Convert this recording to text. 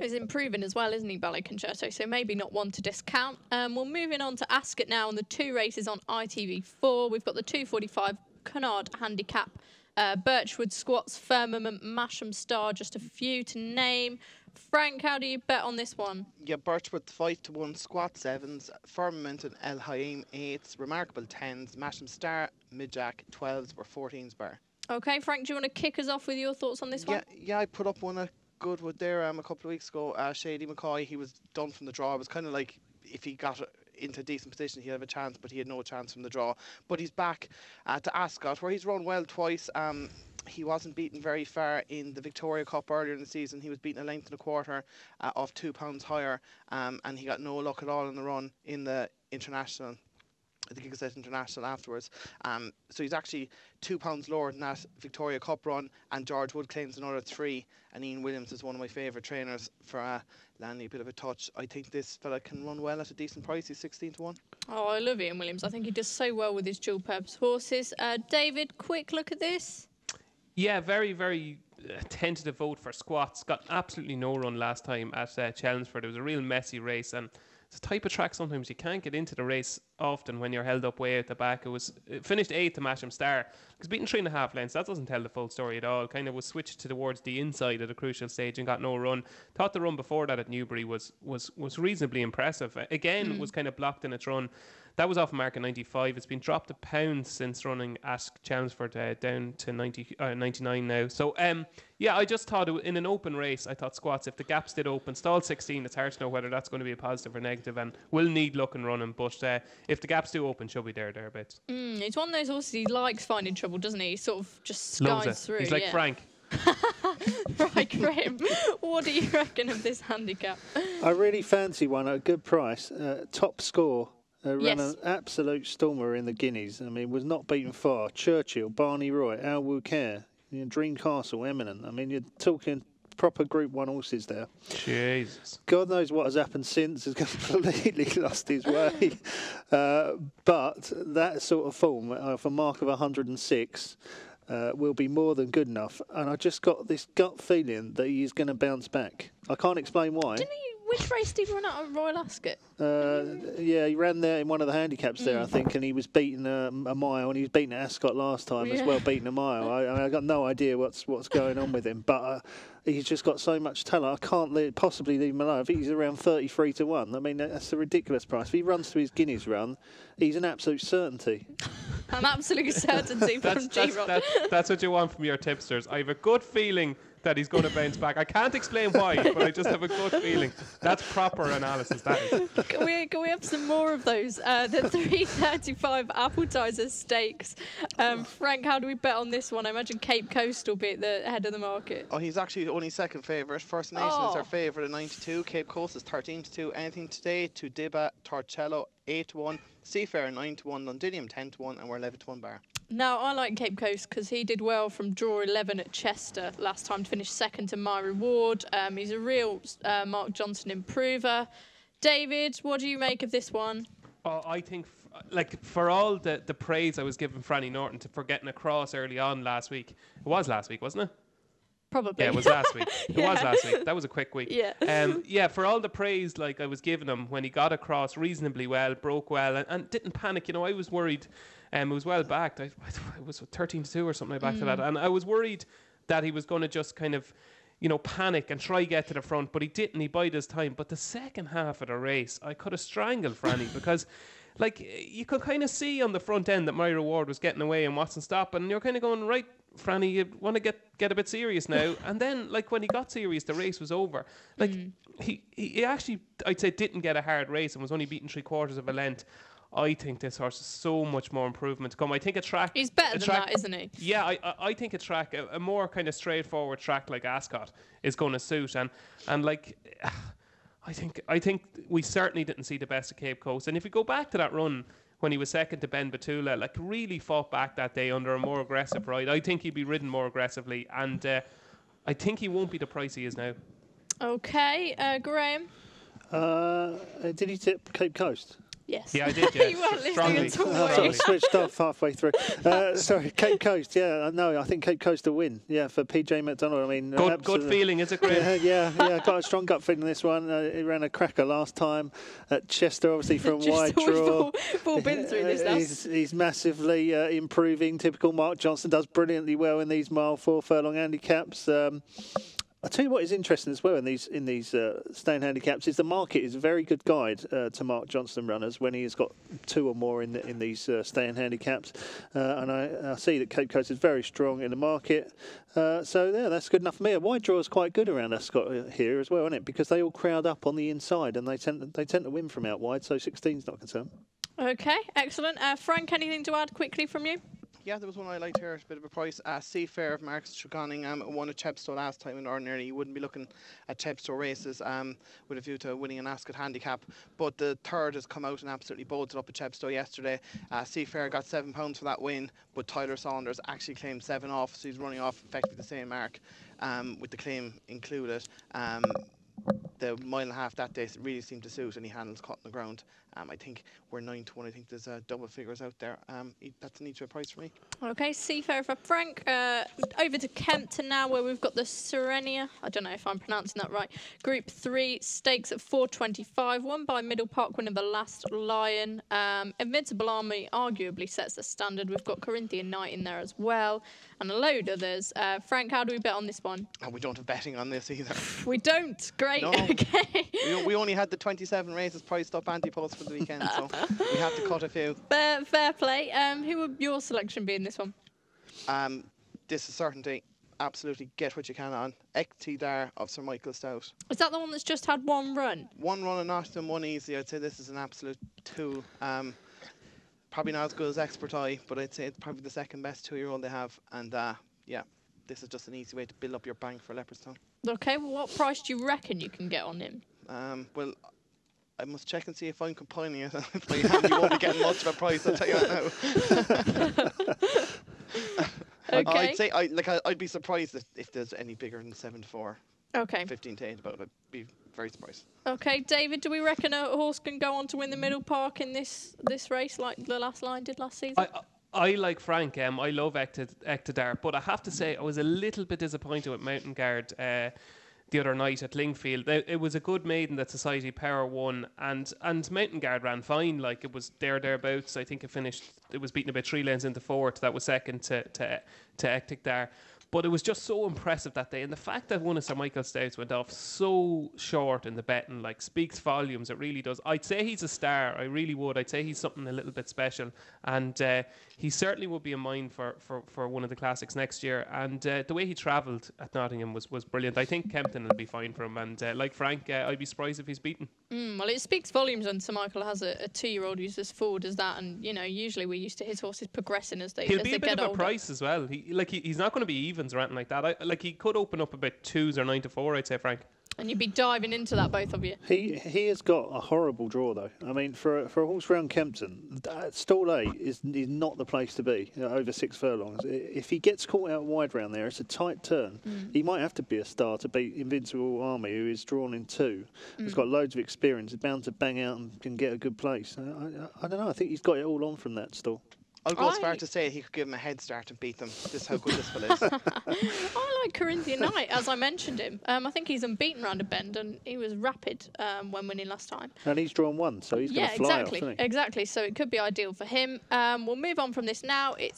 He's improving as well, isn't he, Ballet Concerto? So maybe not one to discount. We're moving on to Ascot now, and the 2 races on ITV4. We've got the 2:45 Cunard handicap, Birchwood Squats, Firmament, Masham Star, just a few to name. Frank, how do you bet on this one? Yeah, Birchwood 5-1, Squat 7s, Firmament and El Haim 8s, Remarkable 10s, Masham Star, Midjack 12s or 14s bar. Okay, Frank, do you want to kick us off with your thoughts on this one? Yeah, I put up one at Goodwood there a couple of weeks ago. Shady McCoy, he was done from the draw. It was kind of like if he got into a decent position, he'd have a chance, but he had no chance from the draw. But he's back to Ascot, where he's run well twice. He wasn't beaten very far in the Victoria Cup earlier in the season. He was beaten a length and a quarter off £2 higher, and he got no luck at all in the run in the international. I think he said international afterwards. So he's actually £2 lower than that Victoria Cup run, and George Wood claims another 3. And Ian Williams is one of my favourite trainers for landing a bit of a touch. I think this fella can run well at a decent price. He's 16-1. Oh, I love Ian Williams. I think he does so well with his dual-purpose horses. David, quick look at this. Yeah, very, very tentative vote for Squats. Got absolutely no run last time at Chelmsford. It was a real messy race, and it's a type of track sometimes you can't get into the race often when you're held up way at the back. It finished 8th to Masham Star. It was beaten 3.5 lengths. That doesn't tell the full story at all. Kind of was switched towards the inside at a crucial stage and got no run. Thought the run before that at Newbury was reasonably impressive. Again, was kind of blocked in its run. That was off a mark at 95. It's been dropped a pound since running at Chelmsford, down to 99 now. So, yeah, I just thought in an open race, I thought Squats, if the gaps did open, stalled 16, it's hard to know whether that's going to be a positive or negative, and will need luck and running. But if the gaps do open, she'll be thereabouts. He's one of those horses, he likes finding trouble, doesn't he? He sort of just skies through. He's like Frank. Right, Graham, what do you reckon of this handicap? I really fancy one at a good price. Top score. Ran an absolute stormer in the Guineas. I mean, was not beaten far. Churchill, Barney Roy, Alwood Care, Dream Castle, Eminent. I mean, you're talking proper Group 1 horses there. Jesus. God knows what has happened since. Has completely lost his way. But that sort of form, for a mark of 106, will be more than good enough. And I just got this gut feeling that he is going to bounce back. I can't explain why. Which race did he run out at Royal Ascot? Yeah, he ran there in one of the handicaps there, I think, and he was beaten a mile, and he was beaten at Ascot last time as well, beaten a mile. I got no idea what's going on with him, but he's just got so much talent. I can't possibly leave him alone. I think he's around 33-1. I mean, that's a ridiculous price. If he runs to his Guineas run, he's an absolute certainty. An absolute certainty from G-Rock. That's what you want from your tipsters. I have a good feeling that he's going to bounce back. I can't explain why, but I just have a good feeling. That's proper analysis, that is. Can we have some more of those? The 335 Appletiser Stakes. Frank, how do we bet on this one? I imagine Cape Coast will be at the head of the market. Oh, he's actually only second favourite. First Nation is our favourite at 92. Cape Coast is 13-2. Anything Today, Tudiba, Torcello 8-1. Seafarer 9-1. Londinium 10-1. And we're 11-1 bar. Now, I like Cape Coast because he did well from draw 11 at Chester last time to finish second to My Reward. He's a real Mark Johnson improver. David, what do you make of this one? I think, for all the praise I was giving Franny Norton for getting across early on last week. It was last week, wasn't it? Probably. Yeah, it was last week. It was last week. That was a quick week. Yeah. For all the praise I was giving him when he got across reasonably well, broke well, and didn't panic. I was worried. It was well backed. It was 13-2 or something back to that. And I was worried that he was going to just kind of, panic and try get to the front, but he didn't. He bided his time. But the second half of the race, I could have strangled Franny because, you could kind of see on the front end that My Reward was getting away and wasn't stopping. And you're kind of going, right, Franny, you want to get a bit serious now. And then, when he got serious, the race was over. He actually, I'd say, didn't get a hard race and was only beaten 3/4 of a length. I think this horse has so much more improvement to come. I think a track... He's better than that, isn't he? Yeah, I think a track, a more kind of straightforward track like Ascot is going to suit. And I think we certainly didn't see the best of Cape Coast. And if we go back to that run when he was second to Ben Batula, really fought back that day under a more aggressive ride, I think he'd be ridden more aggressively. And I think he won't be the price he is now. Okay, Graham? Did he tip Cape Coast? Yes. Yeah, I did. Yeah. You weren't listening Strongly. at all, I were sort you? of switched off halfway through. Sorry, Cape Coast. Yeah, no, I think Cape Coast will win. Yeah, for PJ McDonald. I mean, Good absolutely. feeling, is it, Graham? Yeah. Got a strong gut feeling this one. He ran a cracker last time at Chester, obviously from wide draw. We've all been through this now. He's massively improving. Typical Mark Johnson, does brilliantly well in these mile 4 furlong handicaps. I'll tell you what is interesting as well in these staying handicaps is the market is a very good guide to Mark Johnson runners when he has got 2 or more in these staying handicaps, and I see that Cape Coast is very strong in the market. So yeah, that's good enough for me. A wide draw is quite good around Ascot here as well, isn't it? Because they all crowd up on the inside and they tend to win from out wide. So 16's not concerned. Okay, excellent. Frank, anything to add quickly from you? Yeah, there was one I liked here, a bit of a price. Seafair of Marcus Tregonning won at Chepstow last time, and ordinarily you wouldn't be looking at Chepstow races with a view to winning an Ascot handicap. But the third has come out and absolutely bolted up at Chepstow yesterday. Seafair got £7 for that win, but Tyler Saunders actually claimed 7 off, so he's running off effectively the same mark with the claim included. The mile and a half that day really seemed to suit, and he handles caught on the ground. I think we're 9 to 1. I think there's double figures out there. That's an each way price for me. Okay, Seafair for Frank. Over to Kempton now, where we've got the Serenia. I don't know if I'm pronouncing that right. Group 3 stakes at 425, won by Middle Park, winner the Last Lion. Invincible Army arguably sets the standard. We've got Corinthian Knight in there as well, and a load of others. Frank, how do we bet on this one? We don't have betting on this either. We don't. Great. No. Okay. We only had the 27 races priced up anti-post for the weekend, so we had to cut a few. Fair play. Who would your selection be in this one? This is certainty. Absolutely get what you can on. Ektidar of Sir Michael Stout. Is that the one that's just had one run? One run in Nottingham, one easy. I'd say this is an absolute tool. Probably not as good as Expert Eye, but I'd say it's probably the second best 2-year-old they have. And yeah, this is just an easy way to build up your bank for Leopardstown. Okay, well, what price do you reckon you can get on him? Well, I must check and see if I'm compiling it. If I am, you won't be getting much of a price, I'll tell you that now. Okay. I'd say I'd be surprised if there's any bigger than 7 to 4. Okay. 15 to 8, but I'd be very surprised. Okay, David, do we reckon a horse can go on to win the Middle Park in this race like the Last Lion did last season? I like Frank. I love Ektidar, but I have to say I was a little bit disappointed with Mountain Guard the other night at Lingfield. It was a good maiden that Society Power won, and Mountain Guard ran fine. Like, it was thereabouts. I think it was beaten about 3 lengths into 4th. That was second to Ektidar. But it was just so impressive that day. And the fact that one of Sir Michael Stout's went off so short in the betting, like, speaks volumes. It really does. I'd say he's a star. I really would. I'd say he's something a little bit special. And he certainly would be in mind for one of the classics next year. And the way he travelled at Nottingham was brilliant. I think Kempton will be fine for him. And like Frank, I'd be surprised if he's beaten. Well, it speaks volumes when Sir Michael has a 2-year-old who's as forward as that. And, usually we're used to his horses progressing as they get older. He'll be a bit of a price as well. He's not going to be evens or anything like that. He could open up about 2s or 9 to 4, I'd say, Frank. And you'd be diving into that, both of you. He has got a horrible draw, though. I mean, for a horse round Kempton, stall 8 is not the place to be over 6 furlongs. If he gets caught out wide round there, it's a tight turn. He might have to be a star to beat Invincible Army, who is drawn in 2. He's got loads of experience. He's bound to bang out and can get a good place. I don't know. I think he's got it all on from that stall. I'll go as far to say he could give him a head start and beat them. This is how good this fella is. I like Corinthian Knight, as I mentioned him. I think he's unbeaten round a bend, and he was rapid when winning last time. And he's drawn 1, so he's going to fly off, isn't he? Exactly. So it could be ideal for him. We'll move on from this now. It's